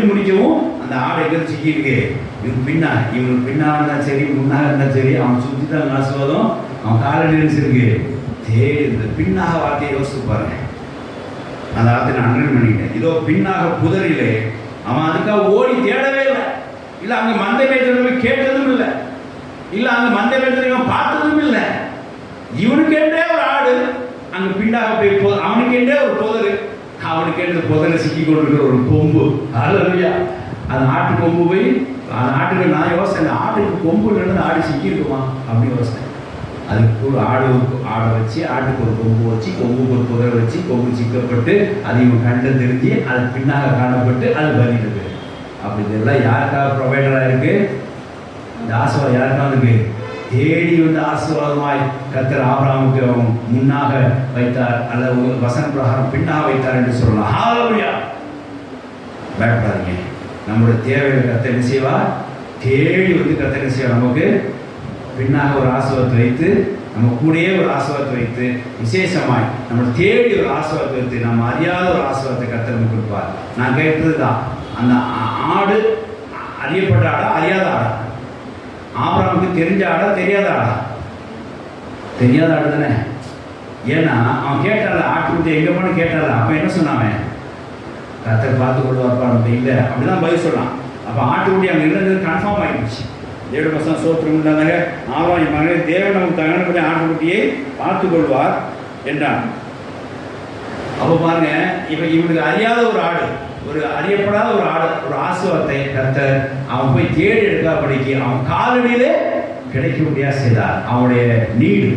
சொல்லி முடிக்கவும் அந்த ஆடு எங்கே சிக்கியிருக்கு. இவனுக்கு பின்னாக இருந்தாலும் சரி, முன்னாக இருந்தாலும் சரி, அவன் சுற்றி தான் ஆசீர்வாதம், அவன் காலில் நினைச்சிருக்கு. தேடி இந்த பின்னாக வார்த்தையை யோசித்து பாருங்க. அந்த வார்த்தை நான் அண்டர்லைன் பண்ணிக்கிட்டேன். இதோ பின்னாக புதரிலே. அவன் அதுக்காக ஓடி தேடவே இல்லை. இல்லை அங்கே மந்தை மேய்ச்சல் கேட்டதும் இல்லை. இல்லை அங்கே மந்தை மேய்ச்சல் பார்த்ததும் இல்லை. இவனுக்கென்றே ஒரு ஆடு அங்கே பின்னாக போய் அவனுக்கென்றே ஒரு புதரு, அவனுக்கென்று புதரை சிக்கி கொண்டிருக்கிற ஒரு கொம்பு. அல்லேலூயா. அந்த ஆட்டு கொம்பு போய் அந்த ஆட்டுக்கு நான் யோசனை, ஆட்டுக்கு கொம்பு இல்லைன்னு ஆடு சிக்கி இருக்குமா அப்படின்னு யோசனை. அதுக்கு ஒரு ஆடை வச்சு, ஆட்டுக்கு ஒரு கொம்பு வச்சு, கொம்புக்கு ஒரு புதரை வச்சு, கொம்பு சிக்கப்பட்டு அது இவன் கண்டு தெரிஞ்சு அது பின்னாக காணப்பட்டு அது பலிடுது. அப்படி இதெல்லாம் யாருக்காக ப்ரொவைடராக இருக்கு? இந்த ஆசீர்வாதம் யாருக்காக இருக்கு? தேடி வந்து ஆசீர்வாதமாய் கர்த்தர் ஆபிரகாமுக்கு முன்னாக வைத்தார், அல்லது வசன பிரகாரம் பின்னாக வைத்தார் என்று சொல்லலாம். ஹல்லேலூயா. பயப்படாதீங்க. நம்முடைய தேவையை கர்த்தர் என்ன செய்வார்? தேடி வந்து கர்த்தர் என்ன செய்வார்? நமக்கு பின்னாக ஒரு ஆசீர்வாதத்தை வைத்து, நம்ம கூடயே ஒரு ஆசீர்வாதத்தை வைத்து, விசேஷமாய் நம்ம தேடி ஒரு ஆசீர்வாதத்தை வைத்து, நம்ம அறியாத ஒரு ஆசீர்வாதத்தை கர்த்தர் நமக்கு கொடுப்பார். நான் கேட்டது தான், அந்த ஆடு அறியப்பட்ட ஆடா அறியாத ஆடா? ஆபிரகாமுக்கு தெரிஞ்ச ஆடா தெரியாத ஆடா? தெரியாத ஆடு தானே. ஏன்னா அவன் கேட்டால ஆட்டுக்குட்டி எங்கே போன கேட்டால. அப்போ என்ன சொன்னாங்க? கர்த்தர் பார்த்து கொள்வார்ப்பான். இல்லை அப்படிதான் பதில் சொல்லலாம். அப்போ ஆட்டுக்குட்டி அங்கே இருந்தது கன்ஃபார்ம் ஆகிடுச்சு. தேவ வசனம் சோத்திரம் உண்டாதாக ஆவான் என் மகனே, தேவன் நமக்கு தகனப்படி ஆட்டுக்குட்டியை பார்த்து கொள்வார் என்றான். அப்போ பாருங்க, இப்போ இவனுக்கு அறியாத ஒரு ஆடு, ஒரு அறியப்படாத ஒரு ஆடு, ஒரு ஆசீர்வாதத்தை கர்த்தர் அவன் போய் தேடி எடுக்காதபடிக்கு அவன் காலடியிலே கிடைக்க முடியாது செய்தார். அவனுடைய நீடு